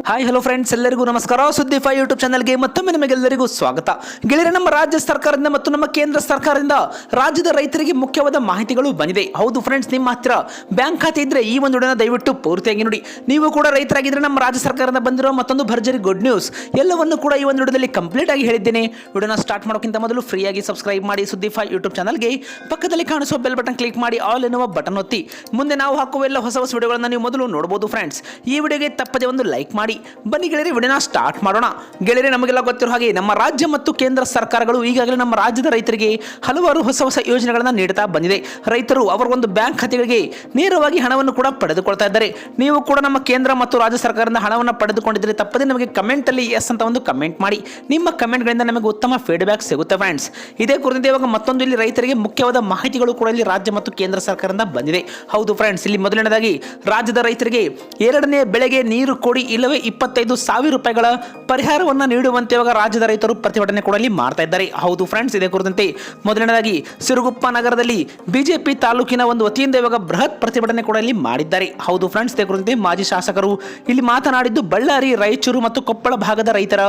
Hi hello friends, ಎಲ್ಲರಿಗೂ ನಮಸ್ಕಾರ. ಸುದ್ದಿ 5 ಯೂಟ್ಯೂಬ್ ಚಾನಲ್ಗೆ ಮತ್ತೊಮ್ಮೆ ನಿಮಗೆಲ್ಲರಿಗೂ ಸ್ವಾಗತ. ಗೆಳೆಯರೆ, ನಮ್ಮ ರಾಜ್ಯ ಸರ್ಕಾರದಿಂದ ಮತ್ತು ನಮ್ಮ ಕೇಂದ್ರ ಸರ್ಕಾರದಿಂದ ರಾಜ್ಯದ ರೈತರಿಗೆ ಮುಖ್ಯವಾದ ಮಾಹಿತಿಗಳು ಬಂದಿದೆ. ಹೌದು ಫ್ರೆಂಡ್ಸ್, ನಿಮ್ಮ ಹತ್ತಿರ ಬ್ಯಾಂಕ್ ಖಾತೆ ಇದ್ರೆ ಈ ಒಂದು ವಿಡಿಯೋನ ದಯವಿಟ್ಟು ಪೂರ್ತಿಯಾಗಿ ನೋಡಿ. ನೀವು ಕೂಡ ರೈತರಾಗಿದ್ರೆ ನಮ್ಮ ರಾಜ್ಯ ಸರ್ಕಾರದಿಂದ ಬಂದಿರೋ ಮತ್ತೊಂದು ಭರ್ಜರಿ ಗುಡ್ ನ್ಯೂಸ್ ಎಲ್ಲವನ್ನು ಕೂಡ ಈ ಒಂದು ವಿಡಿಯೋದಲ್ಲಿ ಕಂಪ್ಲೀಟ್ ಆಗಿ ಹೇಳಿದ್ದೇನೆ. ವಿಡಿಯೋನ ಸ್ಟಾರ್ಟ್ ಮಾಡೋಕ್ಕಿಂತ ಮೊದಲು ಫ್ರೀಯಾಗಿ ಸಬ್ಸ್ಕ್ರೈಬ್ ಮಾಡಿ ಸುದ್ದಿ 5 ಯೂಟ್ಯೂಬ್ ಚಾನಲ್ಗೆ. ಪಕ್ಕದಲ್ಲಿ ಕಾಣಿಸುವ ಬೆಲ್ ಬಟನ್ ಕ್ಲಿಕ್ ಮಾಡಿ ಆಲ್ ಎನ್ನುವ ಬಟನ್ ಒತ್ತಿ. ಮುಂದೆ ನಾವು ಹಾಕುವ ಎಲ್ಲ ಹೊಸ ವಿಡಿಯೋಗಳನ್ನು ನೀವು ಮೊದಲು ನೋಡಬಹುದು. ಫ್ರೆಂಡ್ಸ್, ಈ ವಿಡಿಯೋಗೆ ತಪ್ಪದೆ ಒಂದು ಲೈಕ್ ಮಾಡಿ. ಬನ್ನಿ ಗೆಳೆಯರೆ, ವಿಡಿಯೋನ ಸ್ಟಾರ್ಟ್ ಮಾಡೋಣ. ಗೆಳೆಯರೆ, ನಮಗೆಲ್ಲ ಗೊತ್ತಿರೋ ಹಾಗೆ ನಮ್ಮ ರಾಜ್ಯ ಮತ್ತು ಕೇಂದ್ರ ಸರ್ಕಾರಗಳು ಈಗಾಗಲೇ ನಮ್ಮ ರಾಜ್ಯದ ರೈತರಿಗೆ ಹಲವಾರು ಹೊಸ ಯೋಜನೆಗಳನ್ನು ನೀಡುತ್ತಾ ಬಂದಿದೆ. ರೈತರು ಅವರ ಒಂದು ಬ್ಯಾಂಕ್ ಖಾತೆಗಳಿಗೆ ನೇರವಾಗಿ ಹಣವನ್ನು ಕೂಡ ಪಡೆದುಕೊಳ್ತಾ ಇದ್ದಾರೆ. ನೀವು ಕೂಡ ನಮ್ಮ ಕೇಂದ್ರ ಮತ್ತು ರಾಜ್ಯ ಸರ್ಕಾರದಿಂದ ಹಣವನ್ನು ಪಡೆದುಕೊಂಡಿದ್ದರೆ ತಪ್ಪದೆ ನಮಗೆ ಕಮೆಂಟ್ ಅಲ್ಲಿ ಎಸ್ ಅಂತ ಒಂದು ಕಮೆಂಟ್ ಮಾಡಿ. ನಿಮ್ಮ ಕಮೆಂಟ್ಗಳಿಂದ ನಮಗೆ ಉತ್ತಮ ಫೀಡ್ಬ್ಯಾಕ್ ಸಿಗುತ್ತೆ. ಫ್ರೆಂಡ್ಸ್, ಇದೇ ಕುರಿತಂತೆ ಇವಾಗ ಮತ್ತೊಂದು ಇಲ್ಲಿ ರೈತರಿಗೆ ಮುಖ್ಯವಾದ ಮಾಹಿತಿಗಳು ಕೂಡ ಇಲ್ಲಿ ರಾಜ್ಯ ಮತ್ತು ಕೇಂದ್ರ ಸರ್ಕಾರದಿಂದ ಬಂದಿದೆ. ಹೌದು ಫ್ರೆಂಡ್ಸ್, ಇಲ್ಲಿ ಮೊದಲನೇದಾಗಿ ರಾಜ್ಯದ ರೈತರಿಗೆ ಎರಡನೇ ಬೆಳೆಗೆ ನೀರು ಕೊಡಿ ಇಲ್ಲವೇ 25,000 ರೂಪಾಯಿಗಳ ಪರಿಹಾರವನ್ನು ನೀಡುವಂತೆ ಇವಾಗ ರಾಜ್ಯದ ರೈತರು ಪ್ರತಿಭಟನೆ ಕೂಡ ಇಲ್ಲಿ ಮಾಡ್ತಾ ಇದ್ದಾರೆ. ಹೌದು ಫ್ರೆಂಡ್ಸ್, ಇದೇ ಕುರಿತಂತೆ ಮೊದಲನೇದಾಗಿ ಸಿರುಗುಪ್ಪ ನಗರದಲ್ಲಿ ಬಿಜೆಪಿ ತಾಲೂಕಿನ ಒಂದು ವತಿಯಿಂದ ಇವಾಗ ಬೃಹತ್ ಪ್ರತಿಭಟನೆ ಕೂಡ ಇಲ್ಲಿ ಮಾಡಿದ್ದಾರೆ. ಹೌದು ಫ್ರೆಂಡ್ಸ್, ಇದೇ ಕುರಿತಂತೆ ಮಾಜಿ ಶಾಸಕರು ಇಲ್ಲಿ ಮಾತನಾಡಿದ್ದು, ಬಳ್ಳಾರಿ, ರಾಯಚೂರು ಮತ್ತು ಕೊಪ್ಪಳ ಭಾಗದ ರೈತರ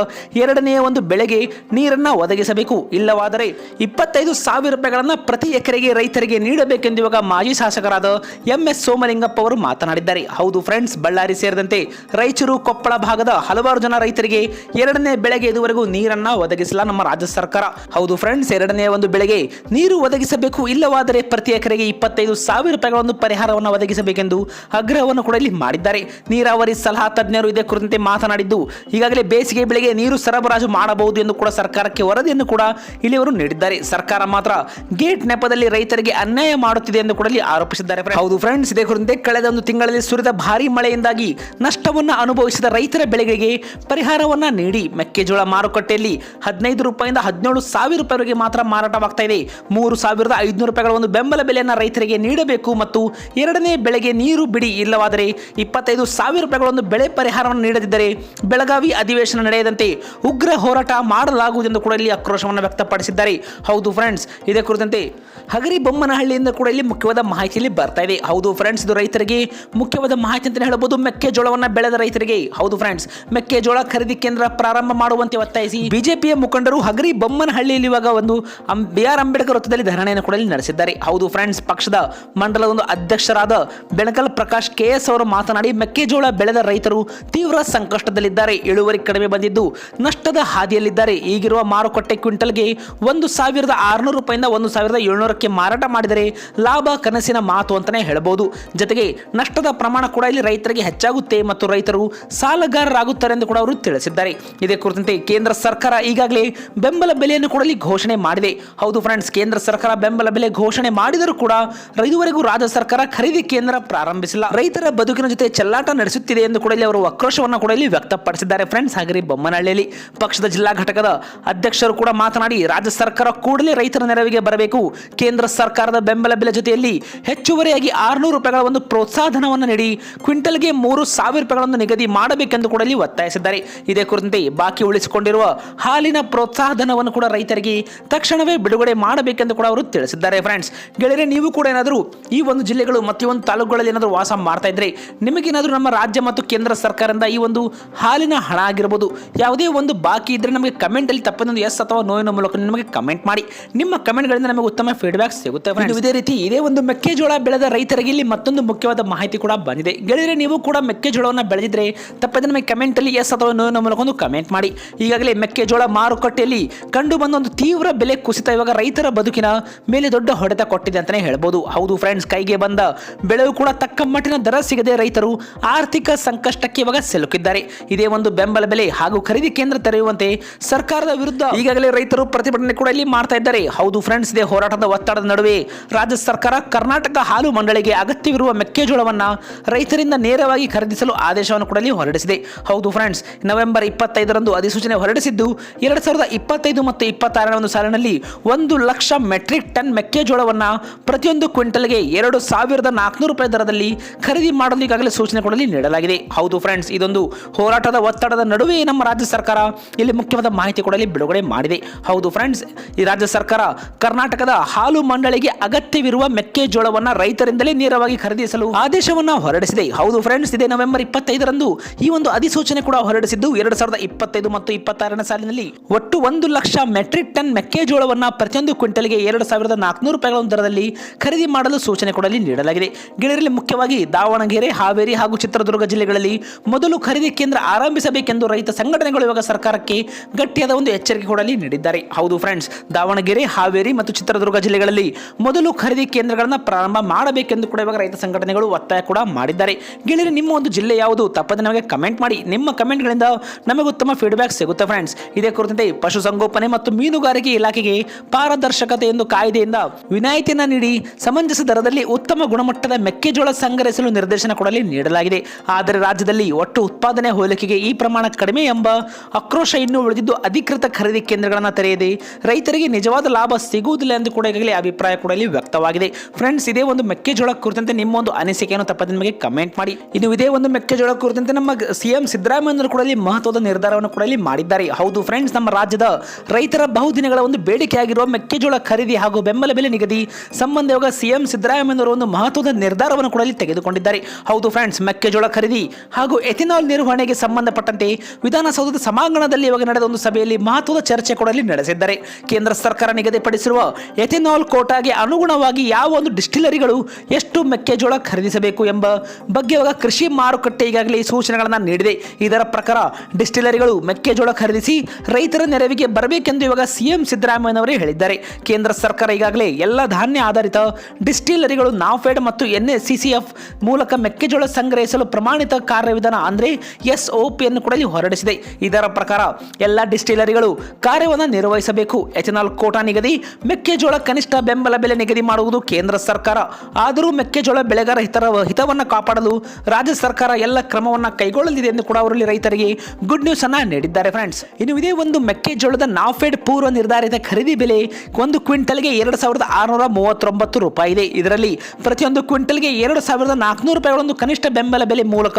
ಎರಡನೆಯ ಒಂದು ಬೆಳೆಗೆ ನೀರನ್ನ ಒದಗಿಸಬೇಕು, ಇಲ್ಲವಾದರೆ 25,000 ರೂಪಾಯಿಗಳನ್ನ ಪ್ರತಿ ಎಕರೆಗೆ ರೈತರಿಗೆ ನೀಡಬೇಕೆಂದು ಇವಾಗ ಮಾಜಿ ಶಾಸಕರಾದ MS ಸೋಮಲಿಂಗಪ್ಪ ಅವರು ಮಾತನಾಡಿದ್ದಾರೆ. ಹೌದು ಫ್ರೆಂಡ್ಸ್, ಬಳ್ಳಾರಿ ಸೇರಿದಂತೆ ರಾಯಚೂರು, ಕೊಪ್ಪಳ ಭಾಗದ ಹಲವಾರು ಜನ ರೈತರಿಗೆ ಎರಡನೇ ಬೆಳೆಗೆ ಇದುವರೆಗೂ ನೀರನ್ನ ಒದಗಿಸಿಲ್ಲ ನಮ್ಮ ರಾಜ್ಯ ಸರ್ಕಾರ. ಹೌದು ಫ್ರೆಂಡ್ಸ್, ಎರಡನೇ ಒಂದು ಬೆಳೆಗೆ ನೀರು ಒದಗಿಸಬೇಕು, ಇಲ್ಲವಾದರೆ ಪ್ರತಿ ಎಕರೆಗೆ 25,000 ರೂಪಾಯಿಗಳ ಒಂದು ಪರಿಹಾರವನ್ನು ಒದಗಿಸಬೇಕೆಂದು ಆಗ್ರಹವನ್ನು ಕೂಡ ಇಲ್ಲಿ ಮಾಡಿದ್ದಾರೆ. ನೀರಾವರಿ ಸಲಹಾ ತಜ್ಞರು ಇದೇ ಕುರಿತಂತೆ ಮಾತನಾಡಿದ್ದು, ಈಗಾಗಲೇ ಬೇಸಿಗೆ ಬೆಳೆಗೆ ನೀರು ಸರಬರಾಜು ಮಾಡಬಹುದು ಎಂದು ಕೂಡ ಸರ್ಕಾರಕ್ಕೆ ವರದಿಯನ್ನು ಕೂಡ ಇಲ್ಲಿ ಅವರು ನೀಡಿದ್ದಾರೆ. ಸರ್ಕಾರ ಮಾತ್ರ ಗೇಟ್ ನೆಪದಲ್ಲಿ ರೈತರಿಗೆ ಅನ್ಯಾಯ ಮಾಡುತ್ತಿದೆ ಎಂದು ಕೂಡ ಇಲ್ಲಿ ಆರೋಪಿಸಿದ್ದಾರೆ. ಹೌದು ಫ್ರೆಂಡ್ಸ್, ಇದೇ ಕುರಿತಂತೆ ಕಳೆದ ಒಂದು ತಿಂಗಳಲ್ಲಿ ಸುರಿದ ಭಾರಿ ಮಳೆಯಿಂದಾಗಿ ನಷ್ಟವನ್ನು ಅನುಭವಿಸಿದ ರೈತರ ಬೆಳೆಗಳಿಗೆ ಪರಿಹಾರವನ್ನ ನೀಡಿ ಮೆಕ್ಕೆಜೋಳ ಮಾರುಕಟ್ಟೆಯಲ್ಲಿ 15 ರೂಪಾಯಿಂದ 17,000 ರೂಪಾಯಿವರೆಗೆ ಮಾತ್ರ ಮಾರಾಟವಾಗ್ತಾ ಇದೆ. 3,500 ರೂಪಾಯಿಗಳ ಒಂದು ಬೆಂಬಲ ಬೆಲೆಯನ್ನು ರೈತರಿಗೆ ನೀಡಬೇಕು ಮತ್ತು ಎರಡನೇ ಬೆಳೆಗೆ ನೀರು ಬಿಡಿ, ಇಲ್ಲವಾದರೆ 25,000 ರೂಪಾಯಿಗಳ ಒಂದು ಬೆಳೆ ಪರಿಹಾರವನ್ನು ನೀಡದಿದ್ದರೆ ಬೆಳಗಾವಿ ಅಧಿವೇಶನ ನಡೆಯದಂತೆ ಉಗ್ರ ಹೋರಾಟ ಮಾಡಲಾಗುವುದೆಂದು ಕೂಡ ಇಲ್ಲಿ ಆಕ್ರೋಶವನ್ನು ವ್ಯಕ್ತಪಡಿಸಿದ್ದಾರೆ. ಹೌದು ಫ್ರೆಂಡ್ಸ್, ಇದೇ ಕುರಿತಂತೆ ಹಗರಿ ಬೊಮ್ಮನಹಳ್ಳಿಯಿಂದ ಕೂಡ ಇಲ್ಲಿ ಮುಖ್ಯವಾದ ಮಾಹಿತಿಯಲ್ಲಿ ಬರ್ತಾ ಇದೆ. ಹೌದು ಫ್ರೆಂಡ್ಸ್, ಇದು ರೈತರಿಗೆ ಮುಖ್ಯವಾದ ಮಾಹಿತಿ ಅಂತ ಹೇಳಬಹುದು. ಮೆಕ್ಕೆಜೋಳವನ್ನು ಬೆಳೆದ ರೈತರಿಗೆ ಹೌದು ಫ್ರೆಂಡ್ಸ್, ಮೆಕ್ಕೆಜೋಳ ಖರೀದಿ ಕೇಂದ್ರ ಪ್ರಾರಂಭ ಮಾಡುವಂತೆ ಒತ್ತಾಯಿಸಿ ಬಿಜೆಪಿಯ ಮುಖಂಡರು ಹಗರಿ ಬೊಮ್ಮನಹಳ್ಳಿಯಲ್ಲಿ ಇವಾಗ ಒಂದು BR ಅಂಬೇಡ್ಕರ್ ವೃತ್ತದಲ್ಲಿ ಧರಣಿಯನ್ನು ಕೂಡ ಇಲ್ಲಿ ನಡೆಸಿದ್ದಾರೆ. ಹೌದು ಫ್ರೆಂಡ್ಸ್, ಪಕ್ಷದ ಮಂಡಲದ ಒಂದು ಅಧ್ಯಕ್ಷರಾದ ಬೆಣಕಲ್ ಪ್ರಕಾಶ್ KS ಅವರು ಮಾತನಾಡಿ, ಮೆಕ್ಕೆಜೋಳ ಬೆಳೆದ ರೈತರು ತೀವ್ರ ಸಂಕಷ್ಟದಲ್ಲಿದ್ದಾರೆ. ಇಳುವರಿ ಕಡಿಮೆ ಬಂದಿದ್ದು ನಷ್ಟದ ಹಾದಿಯಲ್ಲಿದ್ದಾರೆ. ಈಗಿರುವ ಮಾರುಕಟ್ಟೆ ಕ್ವಿಂಟಲ್ಗೆ 1,600 ರೂಪಾಯಿಂದ 1,700ಕ್ಕೆ ಮಾರಾಟ ಮಾಡಿದರೆ ಲಾಭ ಕನಸಿನ ಮಾತು ಅಂತಾನೆ ಹೇಳಬಹುದು. ಜೊತೆಗೆ ನಷ್ಟದ ಪ್ರಮಾಣ ಕೂಡ ಇಲ್ಲಿ ರೈತರಿಗೆ ಹೆಚ್ಚಾಗುತ್ತೆ ಮತ್ತು ರೈತರು ಸಾಲಗಾರರಾಗುತ್ತಾರೆ ಎಂದು ಕೂಡ ಅವರು ತಿಳಿಸಿದ್ದಾರೆ. ಇದೇ ಕುರಿತಂತೆ ಕೇಂದ್ರ ಸರ್ಕಾರ ಈಗಾಗಲೇ ಬೆಂಬಲ ಬೆಲೆಯನ್ನು ಕೂಡ ಇಲ್ಲಿ ಘೋಷಣೆ ಮಾಡಿದೆ. ಹೌದು ಫ್ರೆಂಡ್ಸ್, ಕೇಂದ್ರ ಸರ್ಕಾರ ಬೆಂಬಲ ಬೆಲೆ ಘೋಷಣೆ ಮಾಡಿದರೂ ಕೂಡ ಇದುವರೆಗೂ ರಾಜ್ಯ ಸರ್ಕಾರ ಖರೀದಿ ಕೇಂದ್ರ ಪ್ರಾರಂಭಿಸಿಲ್ಲ. ರೈತರ ಬದುಕಿನ ಜೊತೆ ಚೆಲ್ಲಾಟ ನಡೆಸುತ್ತಿದೆ ಎಂದು ಕೂಡ ಇಲ್ಲಿ ಅವರು ಆಕ್ರೋಶವನ್ನು ಕೂಡ ಇಲ್ಲಿ ವ್ಯಕ್ತಪಡಿಸಿದ್ದಾರೆ. ಫ್ರೆಂಡ್ಸ್, ಹಾಗೆ ಬೊಮ್ಮನಹಳ್ಳಿಯಲ್ಲಿ ಪಕ್ಷದ ಜಿಲ್ಲಾ ಘಟಕದ ಅಧ್ಯಕ್ಷರು ಕೂಡ ಮಾತನಾಡಿ, ರಾಜ್ಯ ಸರ್ಕಾರ ಕೂಡಲೇ ರೈತರ ನೆರವಿಗೆ ಬರಬೇಕು. ಕೇಂದ್ರ ಸರ್ಕಾರದ ಬೆಂಬಲ ಬೆಲೆ ಜೊತೆಯಲ್ಲಿ ಹೆಚ್ಚುವರಿಯಾಗಿ 600 ರೂಪಾಯಿಗಳ ಒಂದು ಪ್ರೋತ್ಸಾಹಧನವನ್ನು ನೀಡಿ ಕ್ವಿಂಟಲ್ಗೆ 3,000 ರೂಪಾಯಿಗಳನ್ನು ನಿಗದಿ ಮಾಡಬೇಕೆಂದು ಕೂಡ ಇಲ್ಲಿ ಒತ್ತಾಯಿಸಿದ್ದಾರೆ. ಇದೇ ಕುರಿತಂತೆ ಬಾಕಿ ಉಳಿಸಿಕೊಂಡಿರುವ ಹಾಲಿನ ಪ್ರೋತ್ಸಾಹಧನವನ್ನು ಕೂಡ ರೈತರಿಗೆ ತಕ್ಷಣವೇ ಬಿಡುಗಡೆ ಮಾಡಬೇಕೆಂದು ಕೂಡ ಅವರು ತಿಳಿಸಿದ್ದಾರೆ. ಫ್ರೆಂಡ್ಸ್, ಗೆಳೆಯರೆ, ನೀವು ಕೂಡ ಏನಾದರೂ ಈ ಒಂದು ಜಿಲ್ಲೆಗಳು ಮತ್ತು ಈ ಒಂದು ತಾಲೂಕುಗಳಲ್ಲಿ ಏನಾದರೂ ವಾಸ ಮಾಡ್ತಾ ಇದ್ರೆ ನಿಮಗೇನಾದರೂ ನಮ್ಮ ರಾಜ್ಯ ಮತ್ತು ಕೇಂದ್ರ ಸರ್ಕಾರದಿಂದ ಈ ಒಂದು ಹಾಲಿನ ಹಣ ಆಗಿರಬಹುದು ಯಾವುದೇ ಒಂದು ಬಾಕಿ ಇದ್ರೆ ನಮಗೆ ಕಮೆಂಟ್ ಅಲ್ಲಿ ತಪ್ಪದೊಂದು ಎಸ್ ಅಥವಾ ನೋವಿನ ಮೂಲಕ ನಮಗೆ ಕಮೆಂಟ್ ಮಾಡಿ. ನಿಮ್ಮ ಕಮೆಂಟ್ಗಳಿಂದ ನಮಗೆ ಉತ್ತಮ ಫೀಡ್ಬ್ಯಾಕ್ ಸಿಗುತ್ತೆ. ಇದೇ ರೀತಿ ಇದೇ ಒಂದು ಮೆಕ್ಕೆಜೋಳ ಬೆಳೆದ ರೈತರಿಗೆ ಇಲ್ಲಿ ಮತ್ತೊಂದು ಮುಖ್ಯವಾದ ಮಾಹಿತಿ ಕೂಡ ಬಂದಿದೆ. ಗೆಳೆಯರೆ, ನೀವು ಕೂಡ ಮೆಕ್ಕೆಜೋಳವನ್ನು ಬೆಳೆದಿದ್ರೆ ತಪ್ಪದೆ ನಮಗೆ ಕಮೆಂಟ್ ಅಲ್ಲಿ ಎಸ್ ಅಥವಾ ನೋವಿನ ಮೂಲಕ ಒಂದು ಕಮೆಂಟ್ ಮಾಡಿ. ಈಗಾಗಲೇ ಮೆಕ್ಕೆಜೋಳ ಮಾರುಕಟ್ಟೆಯಲ್ಲಿ ಕಂಡು ಬಂದ ಒಂದು ತೀವ್ರ ಬೆಲೆ ಕುಸಿತ ಇವಾಗ ರೈತರ ಬದುಕಿನ ಮೇಲೆ ದೊಡ್ಡ ಹೊಡೆತ ಕೊಟ್ಟಿದೆ ಅಂತಾನೆ ಹೇಳ್ಬೋದು. ಹೌದು ಫ್ರೆಂಡ್ಸ್, ಕೈಗೆ ಬಂದ ಬೆಳೆಯೂ ಕೂಡ ತಕ್ಕ ಮಟ್ಟಿನ ದರ ಸಿಗದೆ ರೈತರು ಆರ್ಥಿಕ ಸಂಕಷ್ಟಕ್ಕೆ ಇವಾಗ ಸಿಲುಕಿದ್ದಾರೆ. ಇದೇ ಒಂದು ಬೆಂಬಲ ಬೆಲೆ ಹಾಗೂ ಖರೀದಿ ಕೇಂದ್ರ ತೆರೆಯುವಂತೆ ಸರ್ಕಾರದ ವಿರುದ್ಧ ಈಗಾಗಲೇ ರೈತರು ಪ್ರತಿಭಟನೆ ಕೂಡ ಇಲ್ಲಿ ಮಾಡ್ತಾ ಇದ್ದಾರೆ. ಹೌದು ಫ್ರೆಂಡ್ಸ್, ಇದೇ ಹೋರಾಟದ ಒತ್ತಡದ ನಡುವೆ ರಾಜ್ಯ ಸರ್ಕಾರ ಕರ್ನಾಟಕ ಹಾಲು ಮಂಡಳಿಗೆ ಅಗತ್ಯವಿರುವ ಮೆಕ್ಕೆಜೋಳವನ್ನ ರೈತರಿಂದ ನೇರವಾಗಿ ಖರೀದಿಸಲು ಆದೇಶವನ್ನು ಕೂಡ ಇಲ್ಲಿ ಹೊರಡಿಸಿದೆ. ಹೌದು ಫ್ರೆಂಡ್ಸ್, ನವೆಂಬರ್ 25ರಂದು ಅಧಿಸೂಚನೆ ಹೊರಡಿಸಿದ್ದು 2025 ಮತ್ತು 26ರ ಒಂದು ಸಾಲಿನಲ್ಲಿ 1,00,000 ಮೆಟ್ರಿಕ್ ಟನ್ ಮೆಕ್ಕೆಜೋಳವನ್ನ ಪ್ರತಿಯೊಂದು ಕ್ವಿಂಟಲ್ಗೆ 2,400 ರೂಪಾಯಿ ದರದಲ್ಲಿ ಖರೀದಿ ಮಾಡಲು ಈಗಾಗಲೇ ಸೂಚನೆ ಕೂಡ ನೀಡಲಾಗಿದೆ. ಹೌದು ಫ್ರೆಂಡ್ಸ್, ಇದೊಂದು ಹೋರಾಟದ ಒತ್ತಡದ ನಡುವೆ ನಮ್ಮ ರಾಜ್ಯ ಸರ್ಕಾರ ಇಲ್ಲಿ ಮುಖ್ಯವಾದ ಮಾಹಿತಿ ಕೂಡ ಬಿಡುಗಡೆ ಮಾಡಿದೆ. ಹೌದು ಫ್ರೆಂಡ್ಸ್, ಈ ರಾಜ್ಯ ಸರ್ಕಾರ ಕರ್ನಾಟಕದ ಹಾಲು ಮಂಡಳಿಗೆ ಅಗತ್ಯವಿರುವ ಮೆಕ್ಕೆಜೋಳವನ್ನ ರೈತರಿಂದಲೇ ನೇರವಾಗಿ ಖರೀದಿಸಲು ಆದೇಶವನ್ನ ಹೊರಡಿಸಿದೆ. ಹೌದು ಫ್ರೆಂಡ್ಸ್, ಇದೇ ನವೆಂಬರ್ 25ರಂದು ಈ ಒಂದು ಅಧಿಸೂಚನೆ ಕೂಡ ಹೊರಡಿಸಿದ್ದು 2025 ಮತ್ತು 26ನೇ ಸಾಲಿನಲ್ಲಿ ಒಟ್ಟು 1 ಲಕ್ಷ ಮೆಟ್ರಿಕ್ ಟನ್ ಮೆಕ್ಕೆಜೋಳವನ್ನ ಪ್ರತಿಯೊಂದು ಕ್ವಿಂಟಲ್ಗೆ 2,400 ರೂಪಾಯಿಗಳ ದರದಲ್ಲಿ ಖರೀದಿ ಮಾಡಲು ಸೂಚನೆ ಕೊಡಲಿ ನೀಡಲಾಗಿದೆ. ಗೆಳೆಯರಲ್ಲಿ ಮುಖ್ಯವಾಗಿ ದಾವಣಗೆರೆ, ಹಾವೇರಿ ಹಾಗೂ ಚಿತ್ರದುರ್ಗ ಜಿಲ್ಲೆಗಳಲ್ಲಿ ಮೊದಲು ಖರೀದಿ ಕೇಂದ್ರ ಆರಂಭಿಸಬೇಕೆಂದು ರೈತ ಸಂಘಟನೆಗಳು ಇವಾಗ ಸರ್ಕಾರಕ್ಕೆ ಗಟ್ಟಿಯಾದ ಒಂದು ಎಚ್ಚರಿಕೆ ಕೊಡಲಿ ನೀಡಿದ್ದಾರೆ. ಹೌದು ಫ್ರೆಂಡ್ಸ್, ದಾವಣಗೆರೆ, ಹಾವೇರಿ ಮತ್ತು ಚಿತ್ರದುರ್ಗ ಜಿಲ್ಲೆಗಳಲ್ಲಿ ಮೊದಲು ಖರೀದಿ ಕೇಂದ್ರಗಳನ್ನು ಪ್ರಾರಂಭ ಮಾಡಬೇಕೆಂದು ಕೂಡ ಇವಾಗ ರೈತ ಸಂಘಟನೆಗಳು ಒತ್ತಾಯ ಕೂಡ ಮಾಡಿದ್ದಾರೆ. ಗೆಳೆಯರೆ, ನಿಮ್ಮ ಒಂದು ಜಿಲ್ಲೆ ಯಾವುದು ತಪ್ಪದೆ ನಮಗೆ ಕಮೆಂಟ್ ಮಾಡಿ. ನಿಮ್ಮ ಕಮೆಂಟ್ಗಳಿಂದ ನಮಗೆ ಉತ್ತಮ ಫೀಡ್ಬ್ಯಾಕ್ ಸಿಗುತ್ತೆ ಫ್ರೆಂಡ್ಸ್. ಇದೇ ಕುರಿತಂತೆ ಪಶುಸಂಗೋಪನೆ ಮತ್ತು ಮೀನುಗಾರಿಕೆ ಇಲಾಖೆಗೆ ಪಾರದರ್ಶಕತೆ ಎಂದು ಕಾಯ್ದೆಯಿಂದ ವಿನಾಯಿತಿಯನ್ನು ನೀಡಿ ಸಮಂಜಸ ದರದಲ್ಲಿ ಉತ್ತಮ ಗುಣಮಟ್ಟದ ಮೆಕ್ಕೆಜೋಳ ಸಂಗ್ರಹಿಸಲು ನಿರ್ದೇಶನ ಕೊಡಲಿ ನೀಡಲಾಗಿದೆ. ಆದರೆ ರಾಜ್ಯದಲ್ಲಿ ಒಟ್ಟು ಉತ್ಪಾದನೆ ಹೋಲಿಕೆಗೆ ಈ ಪ್ರಮಾಣ ಕಡಿಮೆ ಎಂಬ ಆಕ್ರೋಶ ಇನ್ನೂ ಉಳಿದಿದ್ದು ಅಧಿಕೃತ ಖರೀದಿ ಕೇಂದ್ರಗಳನ್ನು ತೆರೆಯದೆ ರೈತರಿಗೆ ನಿಜವಾದ ಲಾಭ ಸಿಗುವುದಿಲ್ಲ ಎಂದು ಕೂಡ ಈಗಾಗಲೇ ಅಭಿಪ್ರಾಯ ಕೂಡ ಇಲ್ಲಿ ವ್ಯಕ್ತವಾಗಿದೆ. ಫ್ರೆಂಡ್ಸ್, ಇದೇ ಒಂದು ಮೆಕ್ಕೆಜೋಳ ಕುರಿತಂತೆ ನಿಮ್ಮ ಒಂದು ಅನಿಸಿಕೆಯನ್ನು ತಪ್ಪದೆ ನಿಮಗೆ ಕಮೆಂಟ್ ಮಾಡಿ. ಇನ್ನು ಇದೇ ಒಂದು ಮೆಕ್ಕೆಜೋಳ ಕುರಿತಂತೆ ನಮ್ಮ ಸಿಎಂ ಸಿದ್ದರಾಮಯ್ಯ ಕೂಡ ಇಲ್ಲಿ ಮಹತ್ವದ ನಿರ್ಧಾರವನ್ನು ಕೂಡ ಇಲ್ಲಿ ಮಾಡಿದ್ದಾರೆ. ಹೌದು ಫ್ರೆಂಡ್ಸ್, ನಮ್ಮ ರಾಜ್ಯದ ರೈತರ ಬಹುದಿನಗಳ ಒಂದು ಬೇಡಿಕೆಯಾಗಿರುವ ಮೆಕ್ಕೆಜೋಳ ಖರೀದಿ ಹಾಗೂ ಬೆಂಬಲ ಬೆಲೆ ನಿಗದಿ ಸಂಬಂಧ ಇವಾಗ ಸಿಎಂ ಸಿದ್ದರಾಮಯ್ಯ ಒಂದು ಮಹತ್ವದ ನಿರ್ಧಾರವನ್ನು ಕೂಡ ಇಲ್ಲಿ ತೆಗೆದುಕೊಂಡಿದ್ದಾರೆ. ಹೌದು ಫ್ರೆಂಡ್ಸ್, ಮೆಕ್ಕೆಜೋಳ ಖರೀದಿ ಹಾಗೂ ಎಥೆನಾಲ್ ನಿರ್ವಹಣೆಗೆ ಸಂಬಂಧಪಟ್ಟಂತೆ ವಿಧಾನಸೌಧದ ಸಭಾಂಗಣದಲ್ಲಿ ಇವಾಗ ನಡೆದ ಒಂದು ಸಭೆಯಲ್ಲಿ ಮಹತ್ವದ ಚರ್ಚೆ ಕೂಡ ಇಲ್ಲಿ ನಡೆಸಿದ್ದಾರೆ. ಕೇಂದ್ರ ಸರ್ಕಾರ ನಿಗದಿಪಡಿಸಿರುವ ಎಥೆನಾಲ್ ಕೋಟಾಗೆ ಅನುಗುಣವಾಗಿ ಯಾವ ಒಂದು ಡಿಸ್ಟಿಲರಿಗಳು ಎಷ್ಟು ಮೆಕ್ಕೆಜೋಳ ಖರೀದಿಸಬೇಕು ಎಂಬ ಬಗ್ಗೆ ಇವಾಗ ಕೃಷಿ ಮಾರುಕಟ್ಟೆ ಈಗಾಗಲೇ ಸೂಚನೆಗಳನ್ನು ನೀಡಿದೆ. ಇದರ ಪ್ರಕಾರ ಡಿಸ್ಟಿಲರಿಗಳು ಮೆಕ್ಕೆಜೋಳ ಖರೀದಿಸಿ ರೈತರ ನೆರವಿಗೆ ಬರಬೇಕೆಂದು ಇವಾಗ ಸಿಎಂ ಸಿದ್ದರಾಮಯ್ಯನವರೇ ಹೇಳಿದ್ದಾರೆ. ಕೇಂದ್ರ ಸರ್ಕಾರ ಈಗಾಗಲೇ ಎಲ್ಲ ಧಾನ್ಯ ಆಧಾರಿತ ಡಿಸ್ಟಿಲರಿಗಳು ನಾಫೆಡ್ ಮತ್ತು NSCCF ಮೂಲಕ ಮೆಕ್ಕೆಜೋಳ ಸಂಗ್ರಹಿಸಲು ಪ್ರಮಾಣಿತ ಕಾರ್ಯವಿಧಾನ ಅಂದರೆ SOP ಅನ್ನು ಕೂಡ ಹೊರಡಿಸಿದೆ. ಇದರ ಪ್ರಕಾರ ಎಲ್ಲ ಡಿಸ್ಟಿಲರಿಗಳು ಕಾರ್ಯವನ್ನು ನಿರ್ವಹಿಸಬೇಕು. ಎಥೆನಾಲ್ ಕೋಟಾ ನಿಗದಿ, ಮೆಕ್ಕೆಜೋಳ ಕನಿಷ್ಠ ಬೆಂಬಲ ಬೆಲೆ ನಿಗದಿ ಮಾಡುವುದು ಕೇಂದ್ರ ಸರ್ಕಾರ. ಆದರೂ ಮೆಕ್ಕೆಜೋಳ ಬೆಳೆಗಾರ ಹಿತವನ್ನು ಕಾಪಾಡಲು ರಾಜ್ಯ ಸರ್ಕಾರ ಎಲ್ಲ ಕ್ರಮವನ್ನು ಕೈಗೊಳ್ಳಲಿದೆ ಎಂದು ಕೂಡ ಅವರಲ್ಲಿ ರೈತರಿಗೆ ಗುಡ್ ನ್ಯೂಸ್ ಅನ್ನ ನೀಡಿದ್ದಾರೆ ಫ್ರೆಂಡ್ಸ್. ಇನ್ನು ಇದೇ ಒಂದು ಮೆಕ್ಕೆಜೋಳದ ನಾಫೆಡ್ ಪೂರ್ವ ನಿರ್ಧಾರಿತ ಖರೀದಿ ಬೆಲೆ ಒಂದು ಕ್ವಿಂಟಲ್ಗೆ 2,639 ರೂಪಾಯಿ ಇದೆ. ಇದರಲ್ಲಿ ಪ್ರತಿಯೊಂದು ಕ್ವಿಂಟಲ್ಗೆ 2,400 ರೂಪಾಯಿಗಳೊಂದು ಕನಿಷ್ಠ ಬೆಂಬಲ ಬೆಲೆ ಮೂಲಕ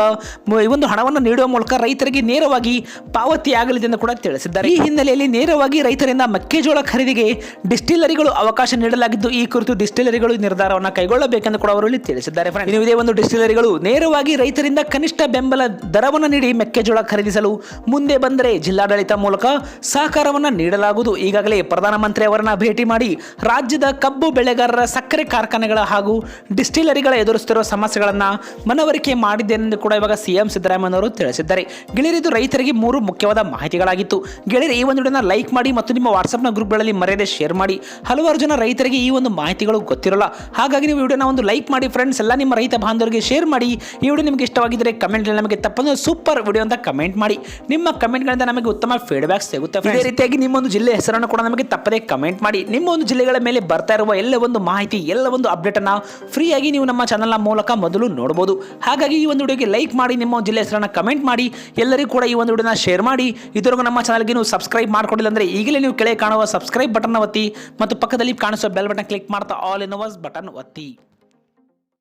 ಈ ಒಂದು ಹಣವನ್ನು ನೀಡುವ ಮೂಲಕ ರೈತರಿಗೆ ನೇರವಾಗಿ ಪಾವತಿಯಾಗಲಿದೆ ಎಂದು ಕೂಡ ತಿಳಿಸಿದ್ದಾರೆ. ಈ ಹಿನ್ನೆಲೆಯಲ್ಲಿ ನೇರವಾಗಿ ರೈತರಿಂದ ಮೆಕ್ಕೆಜೋಳ ಖರೀದಿಗೆ ಡಿಸ್ಟಿಲರಿಗಳು ಅವಕಾಶ ನೀಡಲಾಗಿದ್ದು ಈ ಕುರಿತು ಡಿಸ್ಟಿಲರಿಗಳು ನಿರ್ಧಾರವನ್ನು ಕೈಗೊಳ್ಳಬೇಕೆಂದು ಕೂಡ ಅವರು ತಿಳಿಸಿದ್ದಾರೆ. ಇನ್ನು ಇದೇ ಒಂದು ಡಿಸ್ಟಿಲರಿಗಳು ನೇರವಾಗಿ ರೈತರಿಂದ ಕನಿಷ್ಠ ಬೆಂಬಲ ದರವನ್ನು ನೀಡಿ ಮೆಕ್ಕೆಜೋಳ ಖರೀದಿಸಲು ಮುಂದೆ ಬಂದರೆ ಜಿಲ್ಲಾಡಳಿತ ಮೂಲಕ ಸಹಕಾರವನ್ನು ನೀಡಲಾಗುವುದು. ಈಗಾಗಲೇ ಪ್ರಧಾನಮಂತ್ರಿ ಅವರನ್ನ ಭೇಟಿ ಮಾಡಿ ರಾಜ್ಯದ ಕಬ್ಬು ಬೆಳೆಗಾರರ ಸಕ್ಕರೆ ಕಾರ್ಖಾನೆಗಳ ಹಾಗೂ ಡಿಸ್ಟಿಲರಿಗಳ ಎದುರಿಸುತ್ತಿರುವ ಸಮಸ್ಯೆಗಳನ್ನು ಮನವರಿಕೆ ಮಾಡಿದ್ದೇನೆಂದು ಕೂಡ ಇವಾಗ ಸಿಎಂ ಸಿದ್ದರಾಮಯ್ಯ ತಿಳಿಸಿದ್ದಾರೆ. ಗೆಳೆಯರಿದು ರೈತರಿಗೆ 3 ಮುಖ್ಯವಾದ ಮಾಹಿತಿಗಳಾಗಿತ್ತು. ಗೆಳೆಯರು, ಈ ಒಂದು ವಿಡಿಯೋನ ಲೈಕ್ ಮಾಡಿ ಮತ್ತು ನಿಮ್ಮ ವಾಟ್ಸ್ಆಪ್ನ ಗ್ರೂಪ್ಗಳಲ್ಲಿ ಮರೆಯದೆ ಶೇರ್ ಮಾಡಿ. ಹಲವಾರು ಜನ ರೈತರಿಗೆ ಈ ಒಂದು ಮಾಹಿತಿಗಳು ಗೊತ್ತಿರಲ್ಲ, ಹಾಗಾಗಿ ನೀವು ವಿಡಿಯೋನ ಒಂದು ಲೈಕ್ ಮಾಡಿ ಫ್ರೆಂಡ್ಸ್. ಎಲ್ಲ ನಿಮ್ಮ ರೈತ ಬಾಂಧವರಿಗೆ ಶೇರ್ ಮಾಡಿ. ಈ ವಿಡಿಯೋ ನಿಮಗೆ ಇಷ್ಟವಾಗಿದ್ದರೆ ಕಮೆಂಟ್ನಲ್ಲಿ ನಮಗೆ ತಪ್ಪನ್ನು ಸೂಪರ್ ವಿಡಿಯೋ ಅಂತ ಕಮೆಂಟ್ ಮಾಡಿ. ನಿಮ್ಮ ಕಮೆಂಟ್ಗಳಿಂದ ನಮಗೆ ಉತ್ತಮ ಫೀಡ್ಬ್ಯಾಕ್ ಸಿಗುತ್ತೆ. ಇದೇ ರೀತಿಯಾಗಿ ನಿಮ್ಮ ಒಂದು ಜಿಲ್ಲೆ ಹೆಸರನ್ನು ಕೂಡ ನಮಗೆ ತಪ್ಪದೇ ಕಮೆಂಟ್ ಮಾಡಿ. ನಿಮ್ಮ ಒಂದು ಜಿಲ್ಲೆಗಳ ಮೇಲೆ ಬರ್ತಾ ಇರುವ ಎಲ್ಲ ಒಂದು ಮಾಹಿತಿ, ಎಲ್ಲ ಒಂದು ಅಪ್ಡೇಟ್ ಅನ್ನ ಫ್ರೀಯಾಗಿ ನೀವು ನಮ್ಮ ಚಾನಲ್ನ ಮೂಲಕ ಮೊದಲು ನೋಡಬಹುದು. ಹಾಗಾಗಿ ಈ ಒಂದು ವಿಡಿಯೋಗೆ ಲೈಕ್ ಮಾಡಿ, ನಿಮ್ಮ ಜಿಲ್ಲೆ ಹೆಸರನ್ನು ಕಮೆಂಟ್ ಮಾಡಿ, ಎಲ್ಲರಿಗೂ ಕೂಡ ಈ ಒಂದು ವಿಡಿಯೋನ ಶೇರ್ ಮಾಡಿ. ಇದರೊಳಗೆ ನಮ್ಮ ಚಾನಲ್ಗೆ ನೀವು ಸಬ್ಸ್ಕ್ರೈಬ್ ಮಾಡ್ಕೊಂಡಿಲ್ಲ ಅಂದರೆ ಈಗಲೇ ನೀವು ಕೆಳಗೆ ಕಾಣುವ ಸಬ್ಸ್ಕ್ರೈಬ್ ಬಟನ್ ಒತ್ತಿ ಮತ್ತು ಪಕ್ಕದಲ್ಲಿ ಕಾಣಿಸುವ ಬೆಲ್ ಬಟನ್ ಕ್ಲಿಕ್ ಮಾಡ್ತಾ ಆಲ್ ಇನ್ ಬಟನ್ ಒತ್ತಿ.